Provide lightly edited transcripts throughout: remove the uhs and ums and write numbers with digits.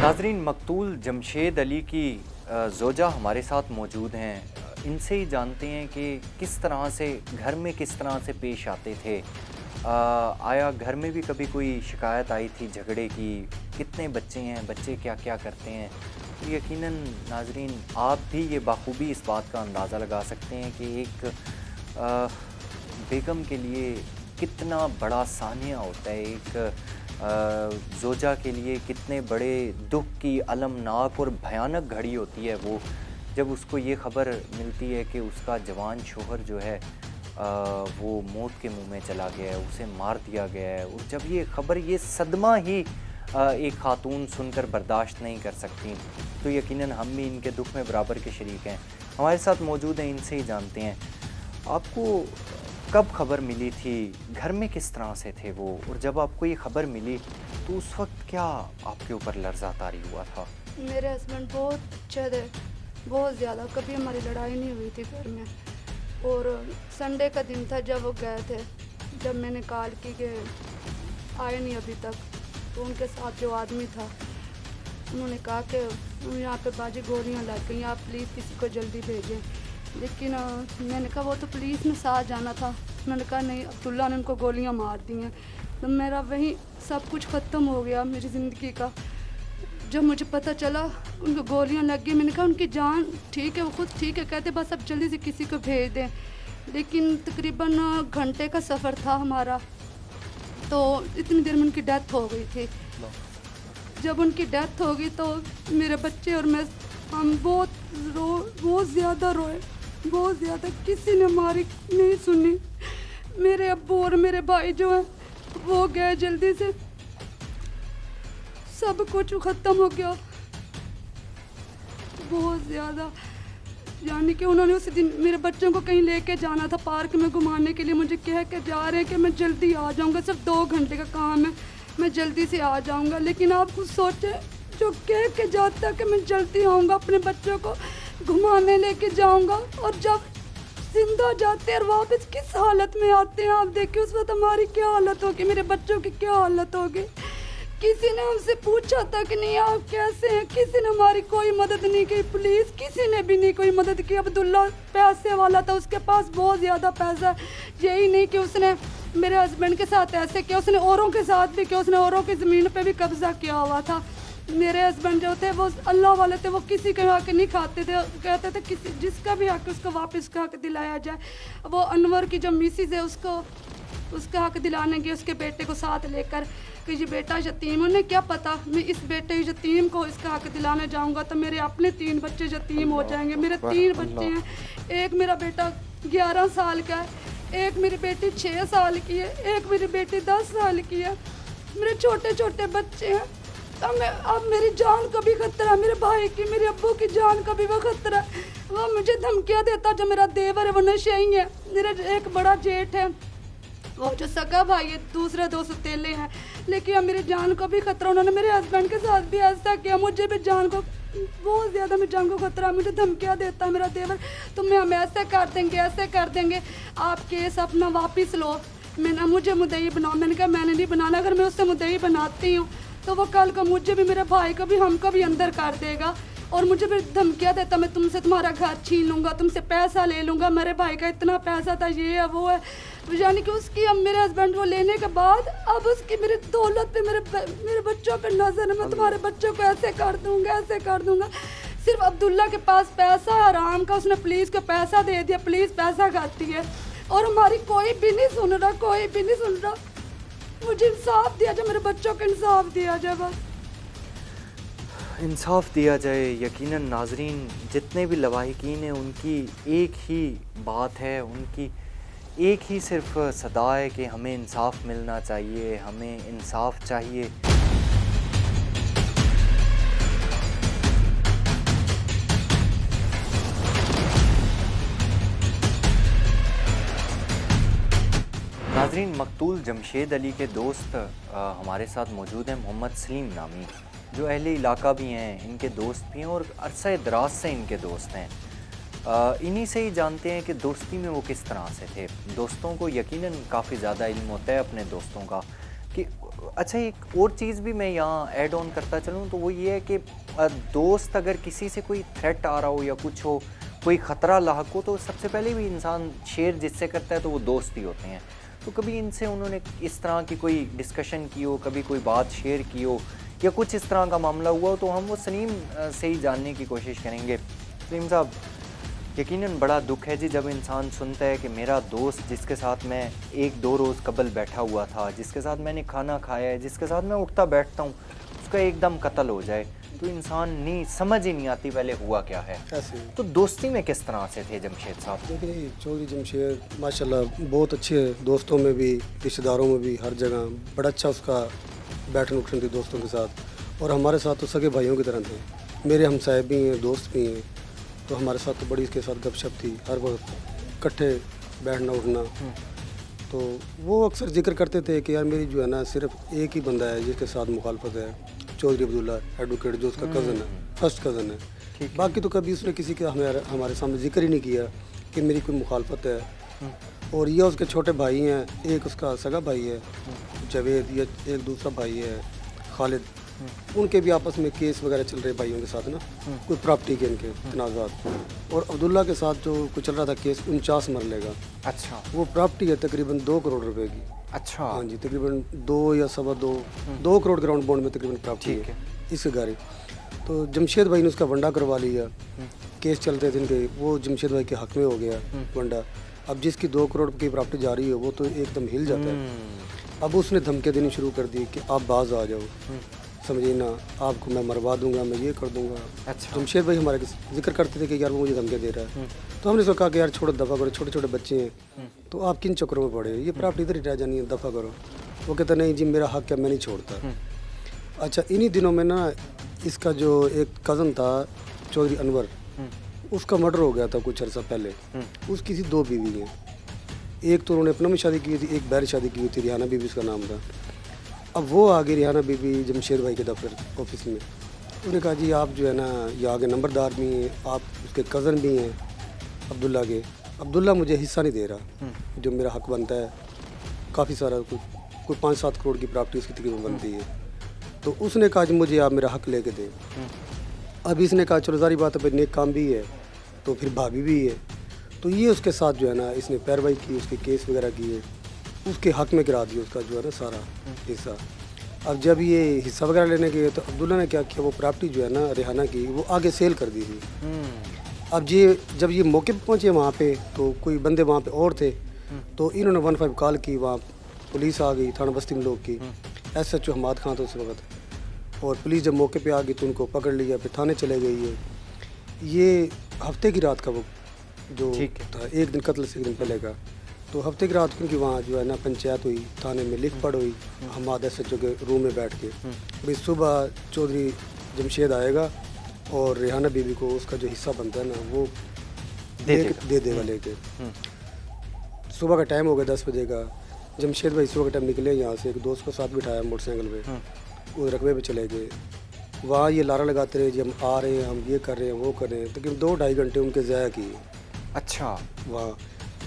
नाज़रीन, मकतूल जमशेद अली की ज़ोजा हमारे साथ मौजूद हैं। इनसे ही जानते हैं कि किस तरह से घर में किस तरह से पेश आते थे। आया घर में भी कभी कोई शिकायत आई थी झगड़े की? कितने बच्चे हैं, बच्चे क्या क्या करते हैं? तो यकीनन नाज़रीन, आप भी ये बाखूबी इस बात का अंदाज़ा लगा सकते हैं कि एक बेगम के लिए कितना बड़ा सानिया होता है, एक ज़ोजा के लिए कितने बड़े दुख की अलमनाक और भयानक घड़ी होती है वो, जब उसको ये ख़बर मिलती है कि उसका जवान शोहर जो है वो मौत के मुंह में चला गया है, उसे मार दिया गया है। और जब ये ख़बर, ये सदमा ही एक ख़ातून सुनकर बर्दाश्त नहीं कर सकती, तो यकीनन हम भी इनके दुख में बराबर के शरीक हैं। हमारे साथ मौजूद हैं, इनसे ही जानते हैं आपको कब खबर मिली थी, घर में किस तरह से थे वो, और जब आपको ये खबर मिली तो उस वक्त क्या आपके ऊपर लर्ज़ा तारी हुआ था? मेरे हस्बैंड बहुत अच्छे थे, बहुत ज़्यादा, कभी हमारी लड़ाई नहीं हुई थी घर में। और संडे का दिन था जब वो गए थे, जब मैंने कॉल की कि आए नहीं अभी तक, तो उनके साथ जो आदमी था उन्होंने कहा कि यहाँ पे बाजी गोलियाँ लग गई, आप प्लीज़ किसी को जल्दी भेजें। लेकिन मैंने कहा वो तो पुलिस में साथ जाना था। उन्होंने कहा नहीं, अब्दुल्ला ने उनको गोलियां मार दी हैं। तो मेरा वही सब कुछ ख़त्म हो गया मेरी ज़िंदगी का। जब मुझे पता चला उनको गोलियां लग गई, मैंने कहा उनकी जान ठीक है, वो खुद ठीक है, कहते बस अब जल्दी से किसी को भेज दें। लेकिन तकरीबन घंटे का सफ़र था हमारा, तो इतनी देर में उनकी डेथ हो गई थी। जब उनकी डेथ हो गई तो मेरे बच्चे और मैं, हम बहुत ज़्यादा रोए, बहुत ज़्यादा। किसी ने हमारी नहीं सुनी। मेरे अब्बू और मेरे भाई जो हैं वो गए जल्दी से, सब कुछ ख़त्म हो गया बहुत ज़्यादा। यानी कि उन्होंने उस दिन मेरे बच्चों को कहीं लेके जाना था पार्क में घुमाने के लिए, मुझे कह के जा रहे हैं कि मैं जल्दी आ जाऊंगा, सिर्फ 2 घंटे का काम है, मैं जल्दी से आ जाऊंगा। लेकिन आप कुछ सोचें, जो कह के जाता कि मैं जल्दी आऊँगा, अपने बच्चों को घुमाने लेके जाऊंगा, और जब जिंदा जाते हैं और वापस किस हालत में आते हैं आप देखिए। उस वक्त हमारी क्या हालत होगी, मेरे बच्चों की क्या हालत होगी। किसी ने हमसे पूछा तक नहीं आप कैसे हैं, किसी ने हमारी कोई मदद नहीं की, पुलिस किसी ने भी नहीं कोई मदद की। अब्दुल्ला पैसे वाला था, उसके पास बहुत ज़्यादा पैसा, यही नहीं कि उसने मेरे हस्बैंड के साथ ऐसे किया, उसने औरों के साथ भी किया, उसने औरों की ज़मीन पे भी कब्जा किया हुआ था। मेरे हस्बैंड जो थे वो अल्लाह वाले थे, वो किसी के हक नहीं खाते थे, कहते थे किसी जिसका भी हक उसको वापस का हक दिलाया जाए। वो अनवर की जो मिसिज है उसको उसका हक दिलाने गए, उसके बेटे को साथ लेकर कि ये बेटा यतीम, उन्हें क्या पता मैं इस बेटे यतीम को इसका हक दिलाने जाऊंगा तो मेरे अपने 3 बच्चे यतीम हो जाएंगे। मेरे 3 बच्चे हैं, एक मेरा बेटा 11 साल का है, एक मेरी बेटी 6 साल की है, एक मेरी बेटी 10 साल की है। मेरे छोटे छोटे बच्चे हैं। अब मेरी जान का भी खतरा है, मेरे भाई की, मेरे अब्बू की जान का भी वो खतरा है। वो मुझे धमकियाँ देता, जो मेरा देवर है वो नशेई है, मेरा एक बड़ा जेठ है, वो जो सगा भाई है, दूसरे 2 सौतेले हैं। लेकिन अब मेरी जान को भी खतरा, उन्होंने मेरे हस्बैंड के साथ भी ऐसा किया, मुझे भी जान को बहुत ज़्यादा, मेरी जान को खतरा, मुझे धमकियाँ देता है मेरा देवर, तुम्हें हम ऐसे कर देंगे, ऐसे कर देंगे, आप केस अपना वापस लो, मैंने मुझे मुद्दई बनाओ। मैंने कहा मैंने नहीं बनाना, अगर मैं उससे मुद्दई बनाती हूँ तो वो कल को मुझे भी, मेरे भाई को भी, हमको भी अंदर कर देगा, और मुझे भी धमकियाँ देता, मैं तुमसे तुम्हारा घर छीन लूँगा, तुमसे पैसा ले लूँगा, मेरे भाई का इतना पैसा था, ये है वो है। यानी कि उसकी, अब मेरे हस्बैंड को लेने के बाद अब उसकी मेरी दौलत पे, मेरे बच्चों पे नजर है, मैं तुम्हारे बच्चों को ऐसे कर दूँगा, ऐसे कर दूँगा। सिर्फ अब्दुल्ला के पास पैसा है आराम का, उसने पुलिस को पैसा दे दिया, पुलिस पैसा खाती है, और हमारी कोई भी नहीं सुन रहा, कोई भी नहीं सुन रहा। मुझे इंसाफ दिया जाए, मेरे बच्चों को इंसाफ दिया जाए, बस इंसाफ दिया जाए। यकीनन नाज़रीन, जितने भी लवाहिकीन हैं उनकी एक ही बात है, उनकी एक ही सिर्फ सदा है कि हमें इंसाफ मिलना चाहिए, हमें इंसाफ चाहिए। नाज़रीन, मकतूल जमशेद अली के दोस्त हमारे साथ मौजूद हैं, मोहम्मद सलीम नामी, जो अहले इलाका भी हैं, इनके दोस्त भी हैं और अरसे दराज से इनके दोस्त हैं। इन्हीं से ही जानते हैं कि दोस्ती में वो किस तरह से थे। दोस्तों को यकीनन काफ़ी ज़्यादा इल्म होता है अपने दोस्तों का, कि اچھا ایک اور چیز بھی میں یہاں ایڈ آن کرتا چلوں تو وہ یہ ہے کہ دوست اگر کسی سے کوئی تھریٹ آ رہا ہو یا کچھ ہو, کوئی خطرہ لاحق ہو, تو سب سے پہلے بھی انسان شیئر جس سے کرتا ہے تو وہ دوست ہی ہوتے ہیں. تو کبھی ان سے انہوں نے اس طرح کی کوئی ڈسکشن کی ہو, کبھی کوئی بات شیئر کی ہو یا کچھ اس طرح کا معاملہ ہوا ہو, تو ہم وہ سلیم سے ہی جاننے کی کوشش کریں گے. سلیم صاحب, یقیناً بڑا دکھ ہے جی جب انسان سنتا ہے کہ میرا دوست جس کے ساتھ میں 1-2 روز قبل بیٹھا ہوا تھا, جس کے ساتھ میں نے کھانا کھایا ہے, جس کے ساتھ میں اٹھتا بیٹھتا ہوں, اس کا ایک دم قتل ہو جائے. تو انسان نہیں سمجھ ہی نہیں آتی پہلے ہوا کیا ہے. تو دوستی میں کس طرح سے تھے جمشید صاحب؟ دیکھیے چودھری جمشید ماشاء اللہ بہت اچھے, دوستوں میں بھی رشتہ داروں میں بھی ہر جگہ بڑا اچھا اس کا بیٹھن اٹھن تھی دوستوں کے ساتھ, اور ہمارے ساتھ تو سگے بھائیوں کی طرح تھے. میرے ہمسائے بھی ہیں, دوست بھی ہیں, تو ہمارے ساتھ تو بڑی اس کے ساتھ گپ شپ تھی, ہر وقت اکٹھے بیٹھنا اٹھنا. تو وہ اکثر ذکر کرتے تھے کہ یار میری جو ہے نا صرف ایک ہی بندہ ہے جس کے ساتھ مخالفت ہے, چودھری عبداللہ ایڈوکیٹ, جو اس کا کزن ہے, فرسٹ کزن ہے. باقی تو کبھی اس نے کسی کا ہمارے سامنے ذکر ہی نہیں کیا کہ میری کوئی مخالفت ہے. اور یہ اس کے چھوٹے بھائی ہیں, ایک اس کا سگا بھائی ہے جاوید, یا ایک دوسرا بھائی ہے خالد, ان کے بھی آپس میں کیس وغیرہ چل رہے بھائیوں کے ساتھ نا, کوئی پراپرٹی کے ان کے تنازعات. اور عبداللہ کے ساتھ جو کوئی چل رہا تھا کیس 49 مرلے کا. اچھا, وہ پراپرٹی ہے تقریباً 2 کروڑ روپے کی. اچھا, ہاں جی, تقریباً 2 یا 2.25 کروڑ کے راؤنڈ بونڈ میں تقریباً پراپرٹی ہے اس کے گاڑی. تو جمشید بھائی نے اس کا ونڈا کروا لیا, کیس چلتے تھے ان کے, وہ جمشید بھائی کے حق میں ہو گیا ونڈا. اب جس کی 2 کروڑ کی پراپرٹی جا رہی ہے وہ تو ایک دم ہل جاتا ہے. اب اس نے دھمکیاں دینی شروع کر دی کہ آپ باز آ جاؤ, سمجھیے نا, آپ کو میں مروا دوں گا, میں یہ کر دوں گا. اچھا, جمشید بھائی ہمارے ذکر کرتے تھے کہ یار وہ مجھے دھمکیاں دے رہا ہے. تو ہم نے اس کو کہا کہ یار چھوڑو, دفعہ کرو, چھوٹے چھوٹے بچے ہیں تو آپ کن چکروں میں پڑے, یہ پراپرٹی ادھر ہی رہ جانی ہے, دفعہ کرو. وہ کہتا نہیں جی میرا حق ہے, میں نہیں چھوڑتا. اچھا, انہی دنوں میں نا اس کا جو ایک کزن تھا چودھری انور, اس کا مرڈر ہو گیا تھا کچھ عرصہ پہلے. اس کی تھی 2 بیوی ہیں, ایک تو انہوں نے اپنا میں شادی کی تھی, ایک بہر شادی کی ہوئی تھی, ریحانہ بی بی اس کا نام تھا. اب وہ آگے ریحانہ بی بی جمشید بھائی کے دفتر آفس میں, انہوں نے کہا جی آپ جو ہے نا یہ آگے نمبردار بھی ہیں, آپ اس کے کزن بھی ہیں عبداللہ کے. عبداللہ مجھے حصہ نہیں دے رہا جو میرا حق بنتا ہے, کافی سارا کوئی 5-7 کروڑ کی پراپرٹی اس کی تقریباً بنتی ہے. تو اس نے کہا جی مجھے آپ میرا حق لے کے دیں. اب اس نے کہا چلو ظاہری بات ہے, پھر نیک کام بھی ہے تو پھر بھابھی بھی ہے, تو یہ اس کے ساتھ جو ہے نا اس نے پیروائی کی, اس کے کیس وغیرہ کیے, اس کے حق میں کرا دیا اس کا جو ہے نا سارا حصہ. اب جب یہ حصہ وغیرہ لینے گئے تو عبداللہ نے کیا کیا, وہ پراپرٹی جو ہے نا ریحانہ کی وہ آگے سیل کر دی تھی. اب جب یہ موقع پہ پہنچے وہاں پہ تو کوئی بندے وہاں پہ اور تھے, تو انہوں نے 15 کال کی, وہاں پولیس آ گئی تھانہ بستی میں لوگ کی, S H O Hammad Khan تھا اس وقت, اور پولیس جب موقع پہ آ گئی تو ان کو پکڑ لیا, پھر تھانے چلے گئی ہے. یہ ہفتے کی رات کا وہ جو تھا, ایک دن قتل سے ایک دن پہلے کا, تو ہفتے کی رات کی وہاں جو ہے نا پنچایت ہوئی, تھانے میں لکھ پڑھ ہوئی, حماد ایس ایچ او کے روم میں بیٹھ کے, بھائی صبح چودھری جمشید آئے گا اور ریحانہ بی بی کو اس کا جو حصہ بنتا ہے نا وہ دے دے گا لے کے. صبح کا ٹائم ہو گیا 10 بجے کا. جمشید بھائی صبح کا ٹائم نکلے یہاں سے, ایک دوست کو ساتھ بٹھایا موٹر سائیکل پہ, وہ رقبے پہ چلے گئے. وہاں یہ لارا لگاتے رہے جی ہم آ رہے ہیں, ہم یہ کر رہے ہیں, وہ کر رہے ہیں, تقریباً 2-2.5 گھنٹے ان کے ضائع کیے. اچھا, وہاں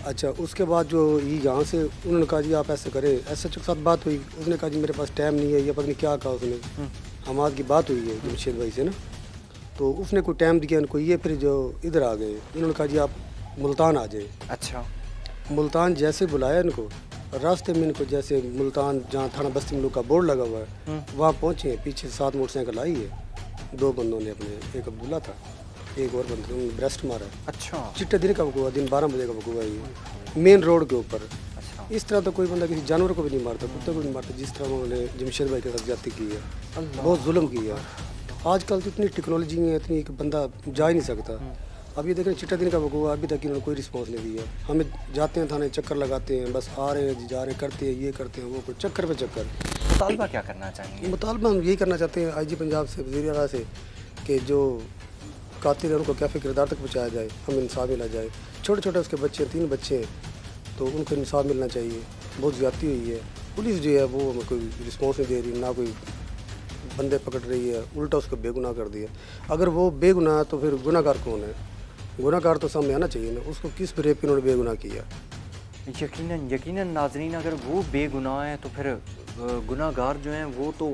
اچھا اس کے بعد جو یہ یہاں سے انہوں نے کہا جی آپ ایسے کریں, ایسے کے ساتھ بات ہوئی, اس نے کہا جی میرے پاس ٹائم نہیں ہے, یہ پتہ نہیں کیا کہا اس نے. حماد کی بات ہوئی ہے جمشید بھائی سے نا, تو اس نے کوئی ٹائم دیا ان کو, یہ پھر جو ادھر آ گئے, انہوں نے کہا جی آپ ملتان آ جائیں. اچھا, ملتان جیسے بلایا ان کو, راستے میں ان کو جیسے ملتان جہاں تھانہ بستی میں لوگ کا بورڈ لگا ہوا ہے وہاں پہنچے, پیچھے 7 موٹر سائیکل آئی ہے, 2 بندوں نے اپنے, ایک عبداللہ تھا, ایک اور بندے انہوں نے بریسٹ مارا. اچھا, چٹے دن کا وقوع, دن 12 بجے کا وقوع ہے, مین روڈ کے اوپر. اس طرح تو کوئی بندہ کسی جانور کو بھی نہیں مارتا, کتے کو نہیں مارتا, جس طرح انہوں نے جمشید بھائی کے ساتھ زیادتی کی ہے, بہت ظلم کیا ہے. آج کل تو اتنی ٹیکنالوجی ہے, اتنی کہ بندہ جا ہی نہیں سکتا. اب یہ دیکھ رہے ہیں چٹا دن کا وقوع, ابھی تک انہوں نے کوئی رسپانس نہیں دیا. ہمیں جاتے ہیں تھانے, چکر لگاتے ہیں, بس آ رہے ہیں جا رہے, کرتے ہیں یہ کرتے ہیں وہ, کوئی چکر پہ چکر. مطالبہ کیا کرنا چاہیں گے؟ مطالبہ ہم یہی کرنا چاہتے ہیں آئی جی پنجاب سے, وزیر اعلیٰ سے, کہ جو قاتل ہیں ان کو کیفے کردار تک پہنچایا جائے, ہمیں انصاف ملا جائے. چھوٹے چھوٹے اس کے بچے, 3 بچے ہیں, تو ان کو انصاف ملنا چاہیے. بہت زیادتی ہوئی ہے. پولیس جو ہے وہ ہمیں کوئی رسپانس نہیں دے رہی, نہ کوئی بندے پکڑ رہی ہے, الٹا اس کو بے گناہ کر دیا. اگر وہ بے گناہ تو پھر گناہ گار کون ہے؟ گناہ گار تو سامنے آنا چاہیے نا, اس کو کس ریپ انہوں نے بے گناہ کیا. یقیناً ناظرین, اگر وہ بے گناہ ہے تو پھر गुनाहगार जो हैं वो तो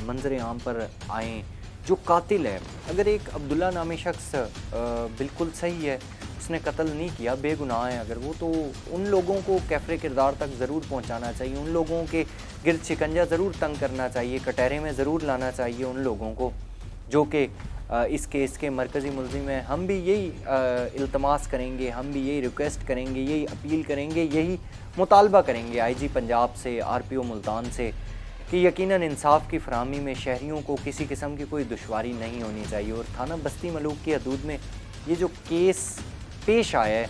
मंजर आम पर आएँ, जो कातिल है, अगर एक अब्दुल्ला नामी शख्स बिल्कुल सही है, उसने कत्ल नहीं किया, बेगुनाह है अगर वो, तो उन लोगों को कैफ़रे किरदार तक ज़रूर पहुंचाना चाहिए, उन लोगों के गिरद शिकंजा ज़रूर तंग करना चाहिए, कटहरे में ज़रूर लाना चाहिए उन लोगों को जो कि इस केस के मरकज़ी मुल्ज़िम हैं। हम भी यही इल्तमास करेंगे, हम भी यही रिक्वेस्ट करेंगे, यही अपील करेंगे, यही मुतालबा करेंगे IG पंजाब से, RPO मुल्तान से कि यकीनन इंसाफ की फराहमी में शहरियों को किसी किस्म की कोई दुश्वारी नहीं होनी चाहिए। और थाना बस्ती मलूक की हदूद में ये जो केस पेश आया है,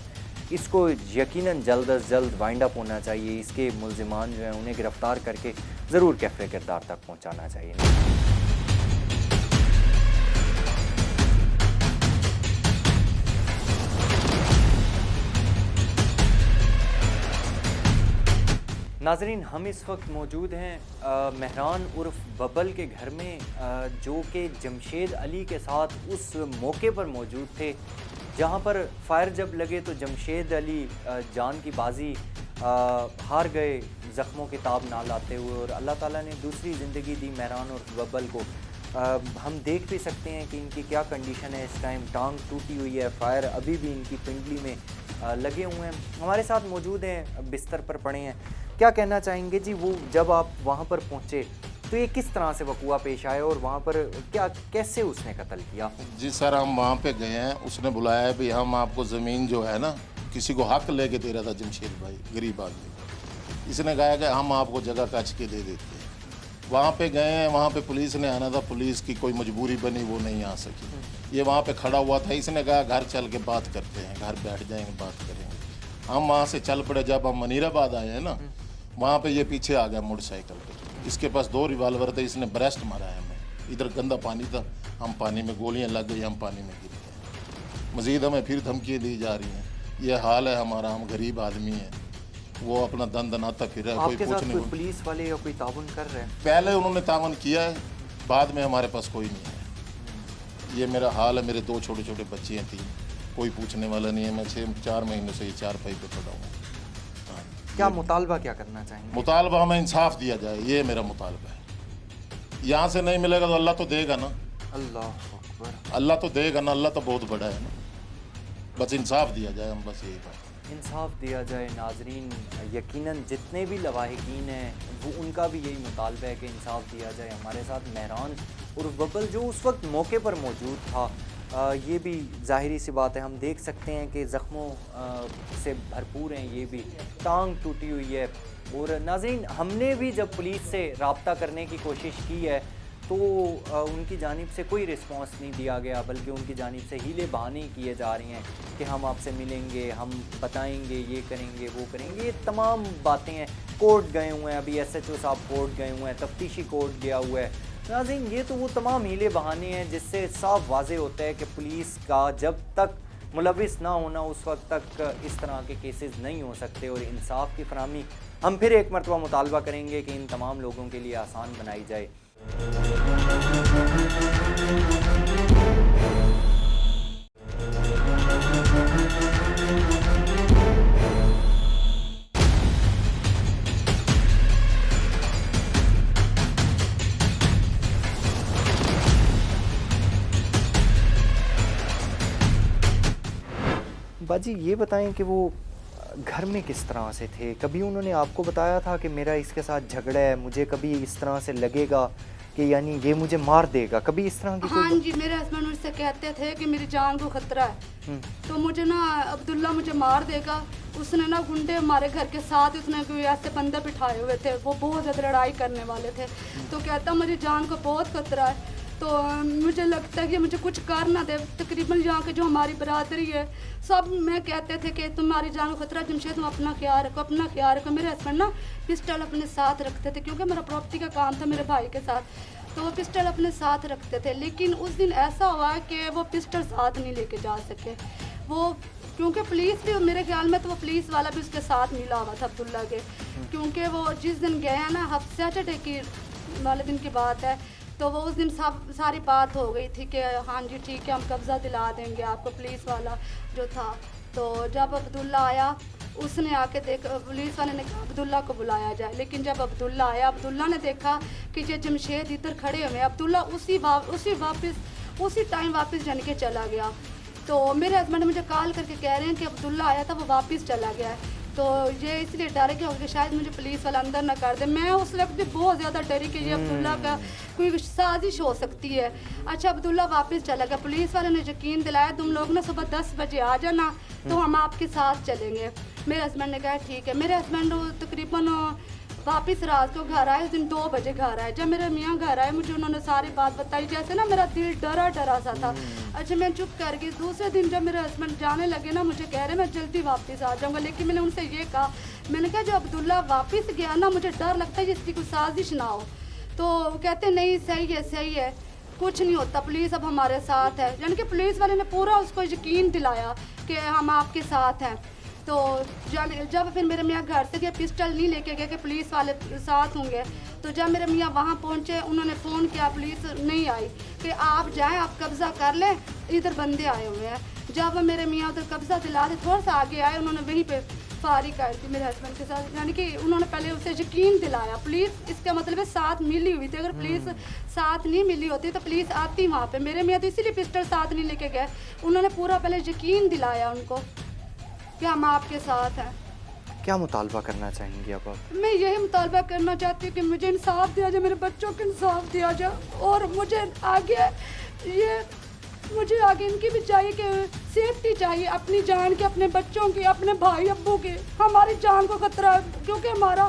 इसको यकीनन जल्द अज जल्द वाइंड अप होना चाहिए। इसके मुल्ज़िमान जो हैं उन्हें गिरफ़्तार करके ज़रूर कैफ़रे किरदार तक पहुँचाना चाहिए। नाज़रीन, हम इस वक्त मौजूद हैं महरान उर्फ बबल के घर में, जो कि जमशेद अली के साथ उस मौके पर मौजूद थे जहां पर फायर जब लगे तो जमशेद अली जान की बाजी हार गए ज़ख्मों के ताब ना लाते हुए, और अल्लाह ताला ने दूसरी ज़िंदगी दी महरान उर्फ बबल को। हम देख भी सकते हैं कि इनकी क्या कंडीशन है इस टाइम, टांग टूटी हुई है, फायर अभी भी इनकी पिंडली में लगे हुए हैं। हमारे साथ मौजूद हैं, बिस्तर पर पड़े हैं। क्या कहना चाहेंगे जी, वो जब आप वहाँ पर पहुँचे तो ये किस तरह से वक़ूआ पेश आया और वहाँ पर क्या कैसे उसने कत्ल किया? जी सर, हम वहाँ पे गए हैं, उसने बुलाया है भी हम आपको ज़मीन जो है ना, किसी को हक लेके दे रहा था जमशेद भाई, गरीब आदमी। इसने कहा कि हम आपको जगह कच के दे देते हैं। वहाँ पे गए हैं, वहाँ पे पुलिस ने आना था, पुलिस की कोई मजबूरी बनी, वो नहीं आ सकी। ये वहाँ पे खड़ा हुआ था, इसने कहा घर चल के बात करते हैं, घर बैठ जाएंगे बात करेंगे। हम वहाँ से चल पड़े। जब हम मनीराबाद आए हैं ना, वहाँ पे ये पीछे आ गया मोटरसाइकिल पे, इसके पास 2 रिवाल्वर थे, इसने ब्रेस्ट मारा है हमें। इधर गंदा पानी था, हम पानी में, गोलियां लग गई, हम पानी में गिर गए। मज़ीद हमें फिर धमकियाँ दी जा रही हैं। ये हाल है हमारा, हम गरीब आदमी हैं, वो अपना दन दनाता फिर रहा है, कोई पूछ नहीं। पुलिस वाले या कोई ताउन कर रहे हैं? पहले उन्होंने तावन किया है, बाद में हमारे पास कोई नहीं है। ये मेरा हाल है, मेरे 2 छोटे छोटे बच्चे हैं, 3, कोई पूछने वाला नहीं है। मैं 4 महीनों से ये 4 पाई पे पड़ा हूँ। क्या मुतालबा क्या करना चाहेंगे? मुतालबा हमें इंसाफ दिया जाए, ये मेरा मुतालबा है। यहाँ से नहीं मिलेगा तो अल्लाह तो देगा ना, अल्लाह अकबर, अल्लाह तो देगा ना, अल्लाह तो बहुत बड़ा है ना। बस इंसाफ दिया जाए, हम बस यही बात। इंसाफ दिया जाए। नाजरीन, यकीनन जितने भी लवाहिकीन हैं वो उनका भी यही मुतालबा है कि इंसाफ दिया जाए। हमारे साथ महरान उर्फ बबल जो उस वक्त मौके पर मौजूद था, ये भी ज़ाहिरी सी बात है, हम देख सकते हैं कि ज़ख्मों से भरपूर हैं, ये भी टांग टूटी हुई है। और नाज़रीन, हमने भी जब पुलिस से रब्ता करने की कोशिश की है तो उनकी जानिब से कोई रिस्पांस नहीं दिया गया, बल्कि उनकी जानिब से हीले बहाने किए जा रही हैं कि हम आपसे मिलेंगे, हम बताएंगे, ये करेंगे, वो करेंगे। ये तमाम बातें हैं। कोर्ट गए हुए हैं, अभी SHO साहब कोर्ट गए हुए हैं, तफ्तीशी कोर्ट गया हुआ है। नाज़रीन, ये तो वो तमाम हीले बहाने हैं जिससे साफ वाज़े होता है कि पुलिस का जब तक मुलविस ना होना, उस वक्त तक इस तरह के केसेस नहीं हो सकते। और इंसाफ की फराहमी हम फिर एक मरतबा मुतालबा करेंगे कि इन तमाम लोगों के लिए आसान बनाई जाए। बाजी, ये बताएं कि वो घर में किस तरह से थे? कभी उन्होंने आपको बताया था कि मेरा इसके साथ झगड़ा है, मुझे कभी इस तरह से लगेगा कि यानी ये मुझे मार देगा, कभी इस तरह की? हाँ जी, मेरे हस्बैंड मुझसे कहते थे कि मेरी जान को खतरा है, तो मुझे ना अब्दुल्ला मुझे मार देगा। उसने ना गुंडे हमारे घर के साथ, उसने कोई ऐसे बंदे बिठाए हुए थे, वो बहुत ज़्यादा लड़ाई करने वाले थे। तो कहता मेरी जान को बहुत खतरा है, तो मुझे लगता है कि मुझे कुछ कर ना दे। तकरीबन यहाँ के जो हमारी बरादरी है सब मैं कहते थे कि तुम्हारी जान को खतरा, जमशेद तुम अपना ख्याल रखो, अपना ख्याल रखो। मेरे हस्बैंड ना पिस्टल अपने साथ रखते थे, क्योंकि मेरा प्रॉपर्टी का काम था मेरे भाई के साथ, तो वो पिस्टल अपने साथ रखते थे। लेकिन उस दिन ऐसा हुआ कि वो पिस्टल साथ नहीं लेके जा सके, वो क्योंकि पुलिस भी, मेरे ख्याल में तो वो पुलिस वाला भी उसके साथ मिला हुआ था अब्दुल्ला के, क्योंकि वो जिस दिन गए ना, सैटरडे की वाले दिन की बात है, तो वो उस दिन सारी बात हो गई थी कि हाँ जी ठीक है, हम कब्ज़ा दिला देंगे आपको, पुलिस वाला जो था। तो जब अब्दुल्ला आया उसने आके देखा, पुलिस वाले ने कहा अब्दुल्ला को बुलाया जाए, लेकिन जब अब्दुल्ला आया, अब्दुल्ला ने देखा कि ये जमशेद इधर खड़े हुए हैं। अब्दुल्ला उसी टाइम वापस जाने के चला गया। तो मेरे हस्बैंड मुझे कॉल करके कह रहे हैं कि अब्दुल्ला आया था, वो वापस चला गया है। तो ये इसलिए डर गया कि शायद मुझे पुलिस वाला अंदर ना कर दे। मैं उस वक्त भी बहुत ज़्यादा डरी कि ये अब्दुल्ला का कोई साजिश हो सकती है। अच्छा, अब्दुल्ला वापस चला गया। पुलिस वाले ने यकीन दिलाया, तुम लोग ना सुबह 10 बजे आ जाना, तो हम आपके साथ चलेंगे। मेरे हस्बैंड ने कहा ठीक है। मेरे हस्बैंड तकरीबन वापस रात को घर आए, उस दिन 2 बजे घर आए। जब मेरे मियाँ घर आए, मुझे उन्होंने सारी बात बताई, जैसे ना मेरा दिल डरा डरा सा था। अच्छा, मैं चुप कर गई। दूसरे दिन जब मेरे हस्बैंड जाने लगे ना, मुझे कह रहे मैं जल्दी वापस आ जाऊँगा, लेकिन मैंने उनसे ये कहा, मैंने कहा जो अब्दुल्ला वापस गया ना, मुझे डर लगता है इसकी कोई साजिश ना हो। तो कहते नहीं, सही है, कुछ नहीं होता, पुलिस अब हमारे साथ है। यानी कि पुलिस वाले ने पूरा उसको यकीन दिलाया कि हम आपके साथ हैं। तो जब फिर मेरे मियाँ घर से गए, पिस्टल नहीं लेके गए कि पुलिस वाले साथ होंगे। तो जब मेरे मियाँ वहाँ पहुँचे, उन्होंने फ़ोन किया, पुलिस नहीं आई कि आप जाएं, आप कब्ज़ा कर लें, इधर बंदे आए हुए हैं। जब मेरे मियाँ उधर कब्ज़ा दिला दे, थोड़ा सा आगे आए, उन्होंने वहीं पे फायरिंग कर दी मेरे हस्बैंड के साथ। यानी कि उन्होंने पहले उसे यकीन दिलाया। पुलिस इसका मतलब है साथ मिली हुई थी। अगर पुलिस साथ नहीं मिली होती तो पुलिस आती वहाँ पे। मेरे मियाँ तो इसीलिए पिस्टल साथ नहीं लेके गए। उन्होंने पूरा पहले यकीन दिलाया उनको कि हम आपके साथ हैं। क्या मुतालबा करना चाहेंगी अब आप? मैं यही मुतालबा करना चाहती हूँ कि मुझे इंसाफ दिया जाए, मेरे बच्चों को इंसाफ दिया जाए, और मुझे आगे इनकी भी चाहिए कि सेफ्टी चाहिए, अपनी जान की, अपने बच्चों की, अपने भाई अब्बू की। हमारी जान को खतरा है, क्योंकि हमारा